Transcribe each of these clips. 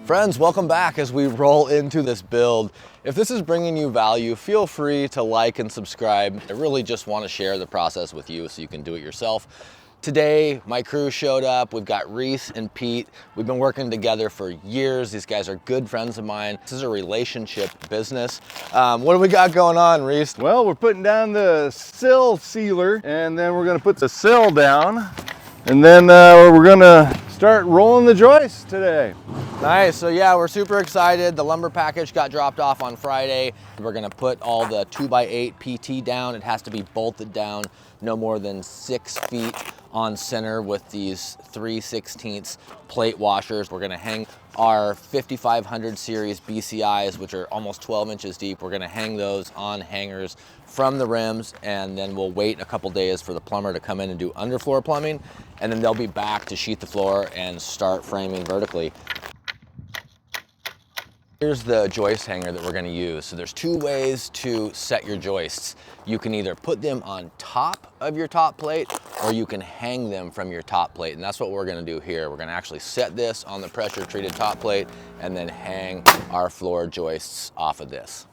Friends, welcome back as we roll into this build. If this is bringing you value, feel free to like and subscribe. I really just want to share the process with you so you can do it yourself. Today, my crew showed up. We've got Rees and Pete. We've been working together for years. These guys are good friends of mine. This is a relationship business. What do we got going on, Rees? Well, we're putting down the sill sealer, and then we're gonna put the sill down, and then we're gonna start rolling the joists today. Nice, so yeah, we're super excited. The lumber package got dropped off on Friday. We're gonna put all the 2x8 PT down. It has to be bolted down no more than 6 feet on center with these 3/16 plate washers. We're gonna hang our 5500 series BCIs, which are almost 12 inches deep. We're gonna hang those on hangers from the rims, and then we'll wait a couple days for the plumber to come in and do underfloor plumbing, and then they'll be back to sheet the floor and start framing vertically. Here's the joist hanger that we're gonna use. So there's 2 ways to set your joists. You can either put them on top of your top plate, or you can hang them from your top plate. And that's what we're gonna do here. We're gonna actually set this on the pressure treated top plate and then hang our floor joists off of this.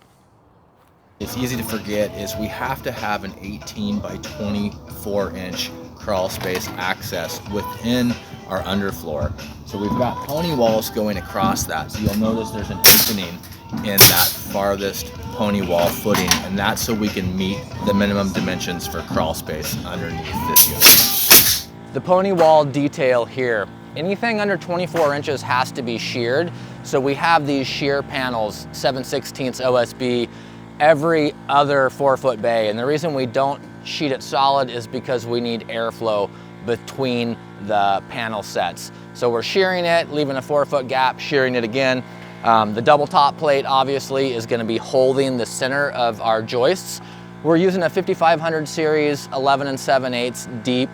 It's easy to forget is we have to have an 18 by 24 inch crawl space access within our underfloor. So we've got pony walls going across that. So you'll notice there's an opening in that farthest pony wall footing, and that's so we can meet the minimum dimensions for crawl space underneath this unit. The pony wall detail here, anything under 24 inches has to be sheared. So we have these shear panels, 7/16 OSB, every other 4-foot bay. And the reason we don't sheet it solid is because we need airflow between the panel sets. So we're shearing it, leaving a 4-foot gap, shearing it again. The double top plate obviously is gonna be holding the center of our joists. We're using a 5500 series 11 7/8 deep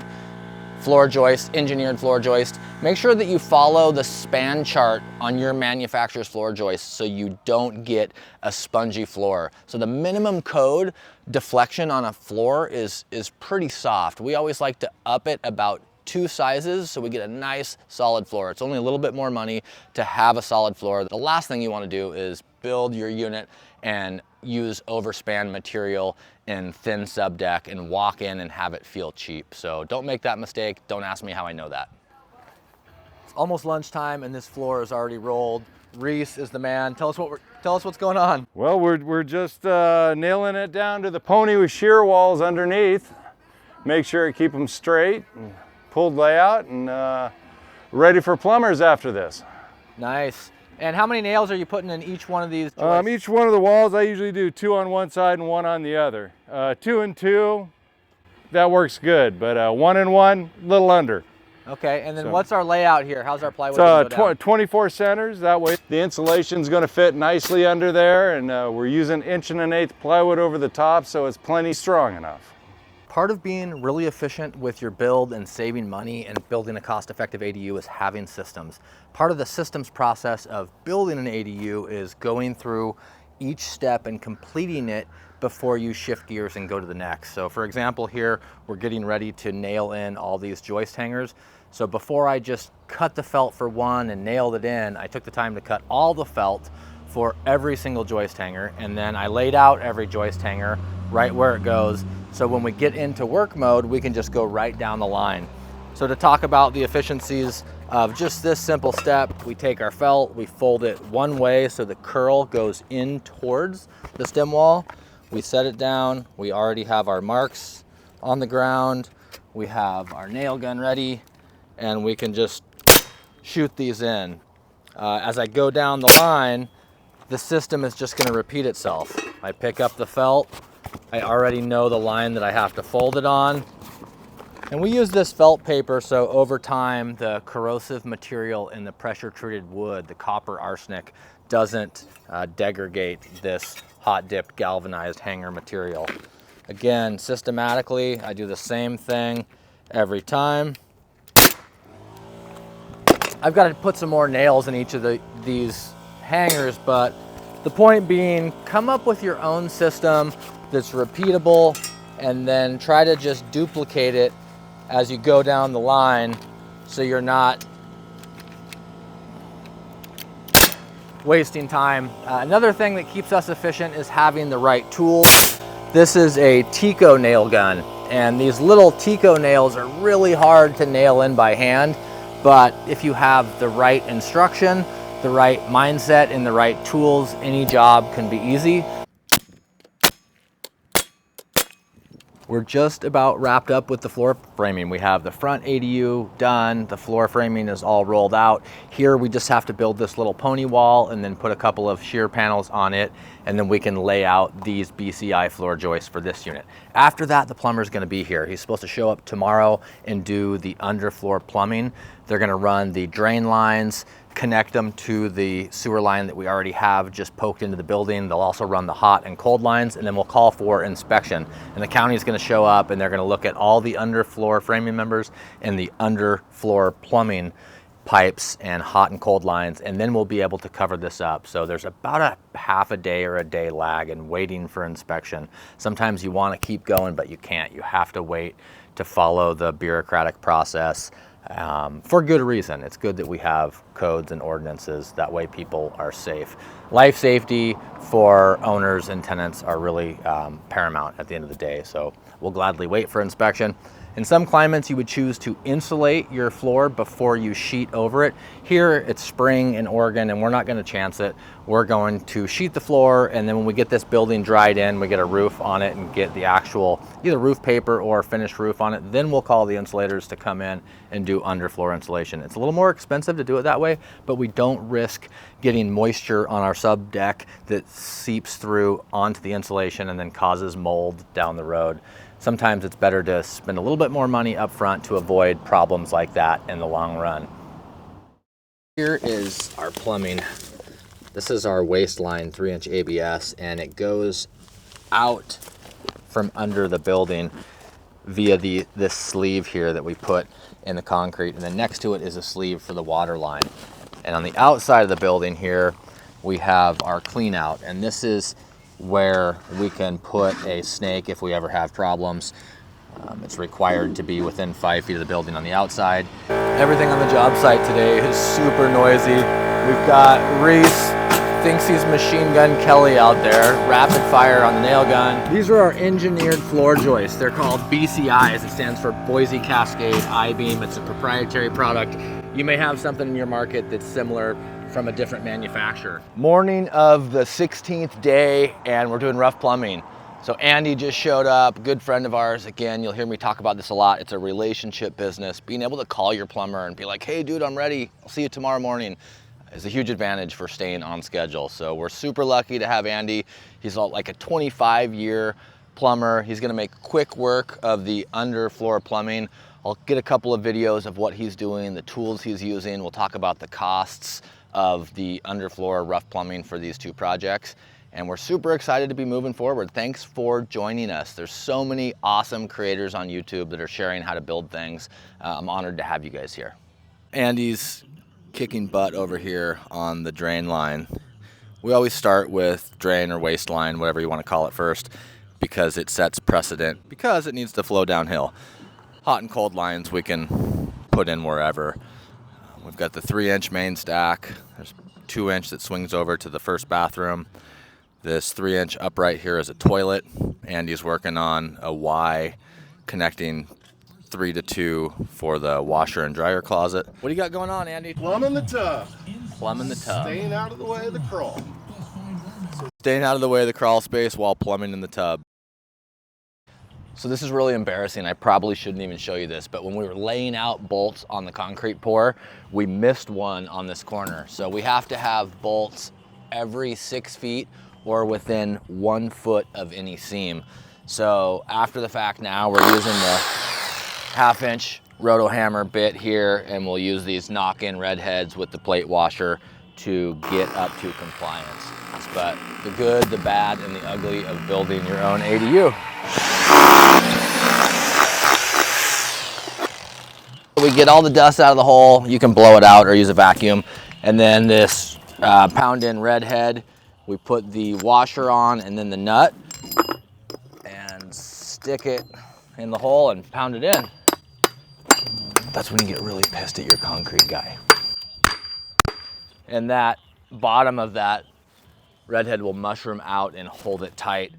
floor joist, engineered floor joist. Make sure that you follow the span chart on your manufacturer's floor joist so you don't get a spongy floor. So the minimum code deflection on a floor is pretty soft. We always like to up it about 2 sizes so we get a nice solid floor. It's only a little bit more money to have a solid floor. The last thing you want to do is build your unit and use overspan material in thin subdeck and walk in and have it feel cheap. So don't make that mistake. Don't ask me how I know that. It's almost lunchtime and this floor is already rolled. Rees is the man. Tell us what's going on. Well, we're just nailing it down to the pony with shear walls underneath. Make sure to keep them straight, pulled layout, and ready for plumbers after this. Nice. And how many nails are you putting in each one of these joists? Each one of the walls, I usually do 2 on one side and 1 on the other. 2 and 2, that works good, but 1 and 1, a little under. Okay, and then what's our layout here? How's our plywood? It's 24 centers, that way the insulation's gonna fit nicely under there, and we're using 1 1/8 plywood over the top, so it's plenty strong enough. Part of being really efficient with your build and saving money and building a cost-effective ADU is having systems. Part of the systems process of building an ADU is going through each step and completing it before you shift gears and go to the next. So for example here, we're getting ready to nail in all these joist hangers. So before I just cut the felt for one and nailed it in, I took the time to cut all the felt for every single joist hanger, and then I laid out every joist hanger right where it goes. So when we get into work mode, we can just go right down the line. So to talk about the efficiencies of just this simple step, we take our felt, we fold it one way so the curl goes in towards the stem wall. We set it down, we already have our marks on the ground, we have our nail gun ready, and we can just shoot these in. As I go down the line, the system is just gonna repeat itself. I pick up the felt, I already know the line that I have to fold it on. And we use this felt paper so over time the corrosive material in the pressure treated wood, the copper arsenic, doesn't degrade this hot dipped galvanized hanger material. Again, systematically, I do the same thing every time. I've got to put some more nails in each of these hangers, but the point being, come up with your own system that's repeatable and then try to just duplicate it as you go down the line so you're not wasting time. Another thing that keeps us efficient is having the right tools. This is a Tico nail gun, and these little Tico nails are really hard to nail in by hand, but if you have the right instruction, the right mindset, and the right tools, any job can be easy. We're just about wrapped up with the floor framing. We have the front ADU done, the floor framing is all rolled out. Here we just have to build this little pony wall and then put a couple of shear panels on it, and then we can lay out these BCI floor joists for this unit. After that, the plumber's gonna be here. He's supposed to show up tomorrow and do the underfloor plumbing. They're gonna run the drain lines, connect them to the sewer line that we already have just poked into the building. They'll also run the hot and cold lines, and then we'll call for inspection. And the county is going to show up and they're going to look at all the underfloor framing members and the underfloor plumbing pipes and hot and cold lines, and then we'll be able to cover this up. So there's about a half a day or a day lag in waiting for inspection. Sometimes you want to keep going, but you can't. You have to wait to follow the bureaucratic process. For good reason. It's good that we have codes and ordinances. That way people are safe. Life safety for owners and tenants are really paramount at the end of the day. So we'll gladly wait for inspection. In some climates, you would choose to insulate your floor before you sheet over it. Here, it's spring in Oregon, and we're not going to chance it. We're going to sheet the floor, and then when we get this building dried in, we get a roof on it and get the actual either roof paper or finished roof on it. Then we'll call the insulators to come in and do underfloor insulation. It's a little more expensive to do it that way, but we don't risk getting moisture on our sub deck that seeps through onto the insulation and then causes mold down the road. Sometimes it's better to spend a little bit more money up front to avoid problems like that in the long run. Here is our plumbing. This is our waistline 3-inch ABS, and it goes out from under the building via this sleeve here that we put in the concrete, and then next to it is a sleeve for the water line. And on the outside of the building here, we have our clean out, and this is where we can put a snake if we ever have problems. It's required to be within 5 feet of the building on the outside. Everything on the job site today is super noisy. We've got Reese, thinks he's Machine Gun Kelly out there, rapid fire on the nail gun. These are our engineered floor joists. They're called BCIs. It stands for Boise Cascade I-beam. It's a proprietary product. You may have something in your market that's similar from a different manufacturer. Morning of the 16th day, and we're doing rough plumbing. So Andy just showed up, good friend of ours. Again, you'll hear me talk about this a lot. It's a relationship business. Being able to call your plumber and be like, hey dude, I'm ready, I'll see you tomorrow morning, is a huge advantage for staying on schedule. So we're super lucky to have Andy. He's like a 25-year plumber. He's gonna make quick work of the underfloor plumbing. I'll get a couple of videos of what he's doing, the tools he's using. We'll talk about the costs of the underfloor rough plumbing for these two projects. And we're super excited to be moving forward. Thanks for joining us. There's so many awesome creators on YouTube that are sharing how to build things. I'm honored to have you guys here. Andy's kicking butt over here on the drain line. We always start with drain or waste line, whatever you want to call it first, because it sets precedent, because it needs to flow downhill. Hot and cold lines we can put in wherever. We've got the 3-inch main stack. There's 2-inch that swings over to the first bathroom. This 3-inch upright here is a toilet. Andy's working on a Y connecting 3 to 2 for the washer and dryer closet. What do you got going on, Andy? Plumbing the tub. Plumbing the tub. Staying out of the way of the crawl. Staying out of the way of the crawl space while plumbing in the tub. So this is really embarrassing. I probably shouldn't even show you this, but when we were laying out bolts on the concrete pour, we missed one on this corner. So we have to have bolts every 6 feet or within 1 foot of any seam. So after the fact now, we're using the 1/2-inch roto hammer bit here, and we'll use these knock-in red heads with the plate washer to get up to compliance. But the good, the bad, and the ugly of building your own ADU. We get all the dust out of the hole. You can blow it out or use a vacuum. And then this pound-in red head, we put the washer on and then the nut and stick it in the hole and pound it in. That's when you get really pissed at your concrete guy. And that bottom of that redhead will mushroom out and hold it tight.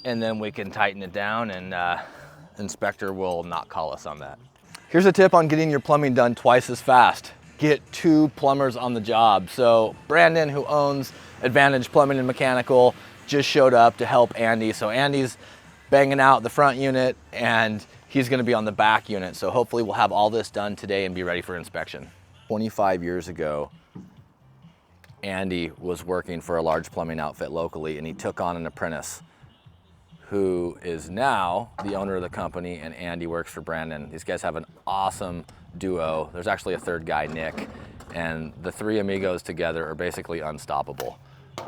And then we can tighten it down, and inspector will not call us on that. Here's a tip on getting your plumbing done twice as fast. Get 2 plumbers on the job. So Brandon, who owns Advantage Plumbing and Mechanical, just showed up to help Andy. So Andy's banging out the front unit and he's gonna be on the back unit. So hopefully we'll have all this done today and be ready for inspection. 25 years ago, Andy was working for a large plumbing outfit locally, and he took on an apprentice who is now the owner of the company, and Andy works for Brandon. These guys have an awesome duo. There's actually a third guy, Nick, and the 3 amigos together are basically unstoppable.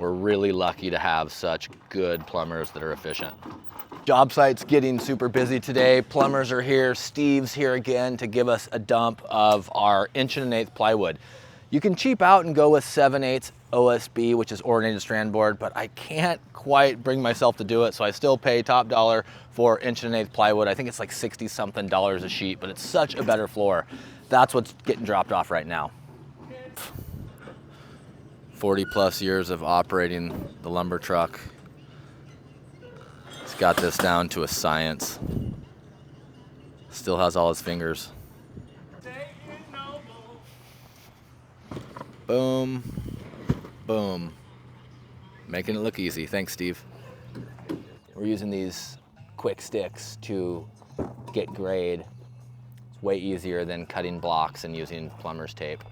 We're really lucky to have such good plumbers that are efficient. Job site's getting super busy today. Plumbers are here. Steve's here again to give us a dump of our 1 1/8" plywood. You can cheap out and go with 7/8 OSB, which is ordinated strand board, but I can't quite bring myself to do it, so I still pay top dollar for 1 1/8" plywood. I think it's like $60-something a sheet, but it's such a better floor. That's what's getting dropped off right now. 40+ years of operating the lumber truck. He's got this down to a science. Still has all his fingers. Boom, boom. Making it look easy. Thanks, Steve. We're using these quick sticks to get grade. It's way easier than cutting blocks and using plumber's tape.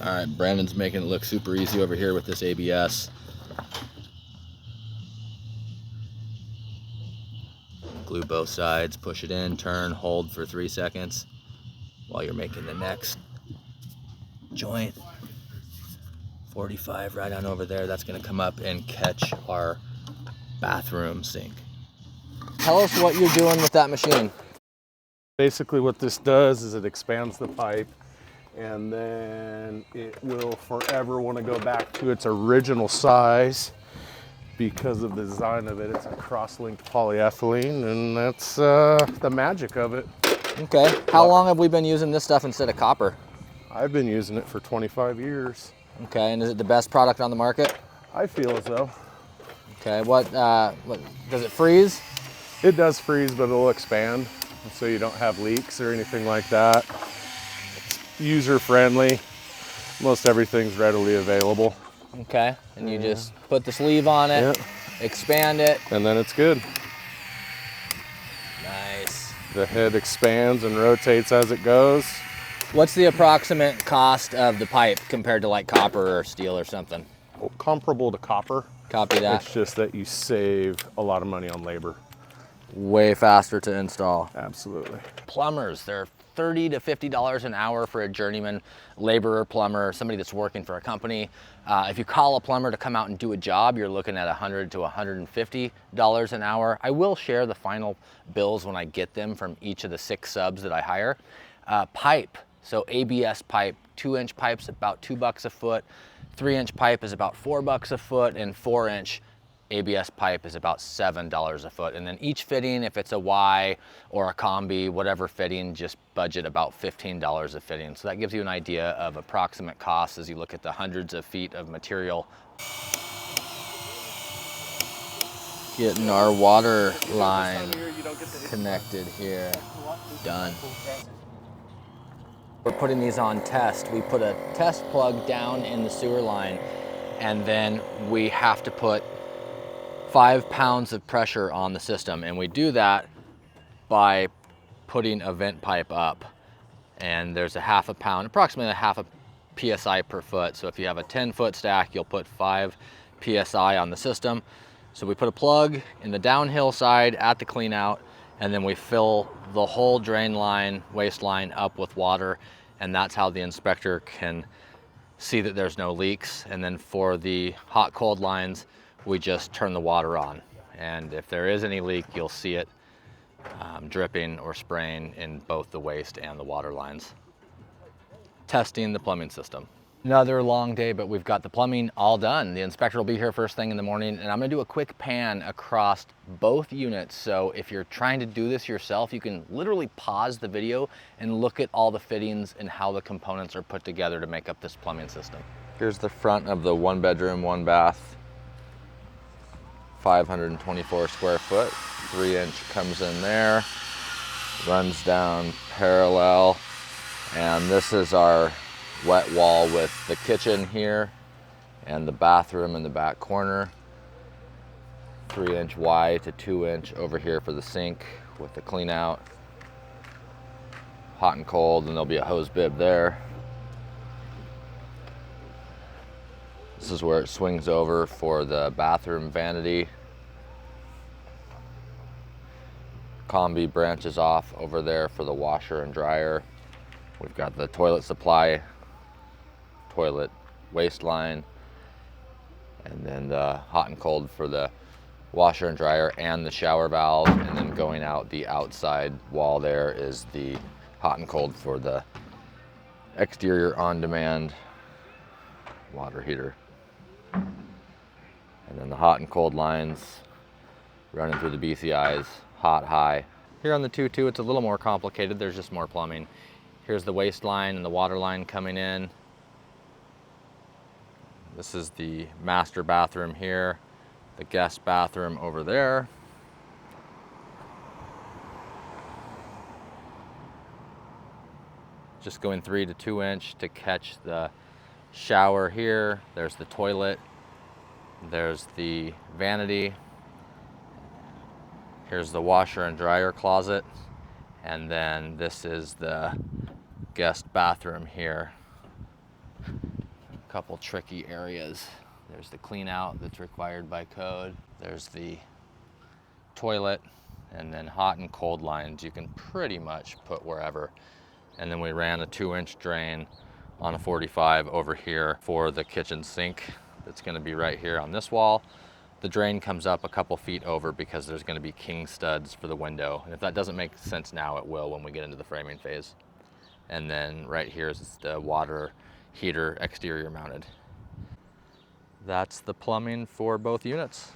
All right, Brandon's making it look super easy over here with this ABS. Glue both sides, push it in, turn, hold for 3 seconds while you're making the next joint. 45 right on over there. That's gonna come up and catch our bathroom sink. Tell us what you're doing with that machine. Basically what this does is it expands the pipe, and then it will forever want to go back to its original size because of the design of it. It's a cross-linked polyethylene, and that's the magic of it. Okay, how long have we been using this stuff instead of copper? I've been using it for 25 years. Okay, and is it the best product on the market? I feel as though. Okay, what does it freeze? It does freeze, but it'll expand, so you don't have leaks or anything like that. It's user-friendly. Most everything's readily available. Okay, and you just put the sleeve on it, expand it. And then it's good. Nice. The head expands and rotates as it goes. What's the approximate cost of the pipe compared to like copper or steel or something? Well, comparable to copper. Copy that. It's just that you save a lot of money on labor. Way faster to install. Absolutely. Plumbers, they're $30 to $50 an hour for a journeyman laborer plumber, somebody that's working for a company. If you call a plumber to come out and do a job, you're looking at $100 to $150 an hour. I will share the final bills when I get them from each of the 6 subs that I hire. Pipe, so ABS pipe, 2-inch pipe's about $2 a foot, 3-inch pipe is about $4 a foot, and 4-inch ABS pipe is about $7 a foot. And then each fitting, if it's a Y or a combi, whatever fitting, just budget about $15 a fitting. So that gives you an idea of approximate costs as you look at the hundreds of feet of material. Getting our water line connected here. Done. We're putting these on test. We put a test plug down in the sewer line, and then we have to put 5 pounds of pressure on the system, and we do that by putting a vent pipe up, and there's a half a pound, approximately a half a PSI per foot. So if you have a 10-foot stack, you'll put 5 PSI on the system. So we put a plug in the downhill side at the clean out, and then we fill the whole drain line, waste line up with water, and that's how the inspector can see that there's no leaks. And then for the hot cold lines, we just turn the water on. And if there is any leak, you'll see it dripping or spraying in both the waste and the water lines. Testing the plumbing system. Another long day, but we've got the plumbing all done. The inspector will be here first thing in the morning, and I'm gonna do a quick pan across both units. So if you're trying to do this yourself, you can literally pause the video and look at all the fittings and how the components are put together to make up this plumbing system. Here's the front of the 1 bedroom, 1 bath, 524 square foot. 3-inch comes in there, runs down parallel, and this is our wet wall with the kitchen here and the bathroom in the back corner. 3-inch Y to 2-inch over here for the sink with the clean out. Hot and cold, and there'll be a hose bib there. This is where it swings over for the bathroom vanity. Combi branches off over there for the washer and dryer. We've got the toilet supply, toilet waistline, and then the hot and cold for the washer and dryer and the shower valve, and then going out the outside wall there is the hot and cold for the exterior on-demand water heater. And then the hot and cold lines running through the BCIs, hot, high. Here on the 2.2, it's a little more complicated. There's just more plumbing. Here's the waistline and the water line coming in. This is the master bathroom here, the guest bathroom over there. Just going 3 to 2-inch to catch the shower here. There's the toilet. There's the vanity. Here's the washer and dryer closet. And then this is the guest bathroom here. Couple tricky areas. There's the clean out that's required by code. There's the toilet, and then hot and cold lines you can pretty much put wherever. And then we ran a 2-inch drain on a 45 over here for the kitchen sink. That's going to be right here on this wall. The drain comes up a couple feet over because there's going to be king studs for the window. And if that doesn't make sense now, it will when we get into the framing phase. And then right here is the water heater exterior mounted. That's the plumbing for both units.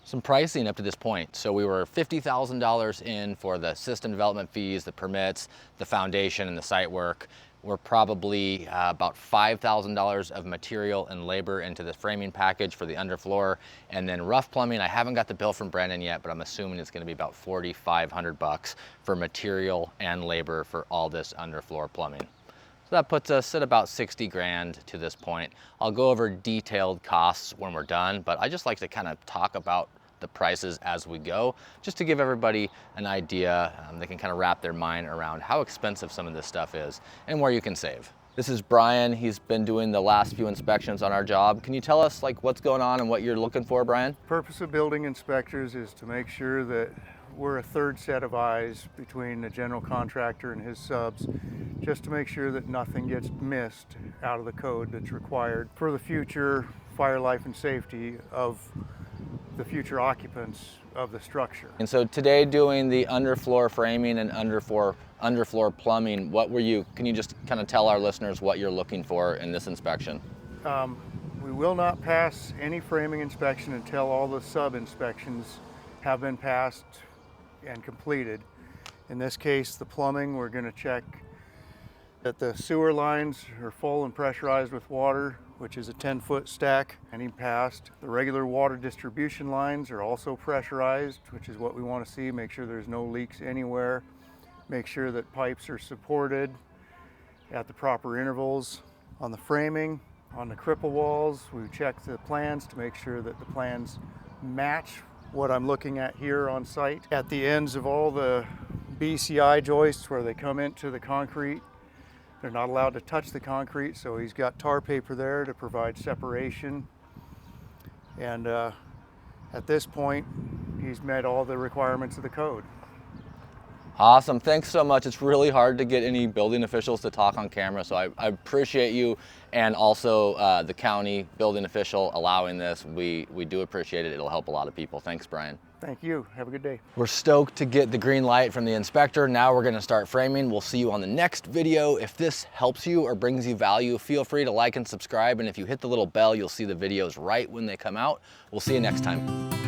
Some pricing up to this point. So we were $50,000 in for the system development fees, the permits, the foundation, and the site work. We're probably about $5,000 of material and labor into the framing package for the underfloor. And then rough plumbing, I haven't got the bill from Brandon yet, but I'm assuming it's gonna be about $4,500 for material and labor for all this underfloor plumbing. So that puts us at about 60 grand to this point. I'll go over detailed costs when we're done, but I just like to kind of talk about the prices as we go, just to give everybody an idea. They can kind of wrap their mind around how expensive some of this stuff is and where you can save. This is Brian. He's been doing the last few inspections on our job. Can you tell us what's going on and what you're looking for, Brian? Purpose of building inspectors is to make sure that we're a third set of eyes between the general contractor and his subs, just to make sure that nothing gets missed out of the code that's required for the future fire, life, and safety of the future occupants of the structure. And so today, doing the underfloor framing and underfloor plumbing, can you just kind of tell our listeners what you're looking for in this inspection? We will not pass any framing inspection until all the sub inspections have been passed and completed. In this case, the plumbing, we're going to check that the sewer lines are full and pressurized with water, which is a 10-foot stack, and he passed. The regular water distribution lines are also pressurized, which is what we want to see. Make sure there's no leaks anywhere. Make sure that pipes are supported at the proper intervals. On the framing, on the cripple walls, we check the plans to make sure that the plans match what I'm looking at here on site. At the ends of all the BCI joists where they come into the concrete, they're not allowed to touch the concrete, so he's got tar paper there to provide separation. And at this point, he's met all the requirements of the code. Awesome, thanks so much. It's really hard to get any building officials to talk on camera, so I appreciate you, and also the county building official allowing this. We do appreciate it. It'll help a lot of people. Thanks, Brian. Thank you. Have a good day. We're stoked to get the green light from the inspector. Now we're gonna start framing. We'll see you on the next video. If this helps you or brings you value, feel free to like and subscribe. And if you hit the little bell, you'll see the videos right when they come out. We'll see you next time.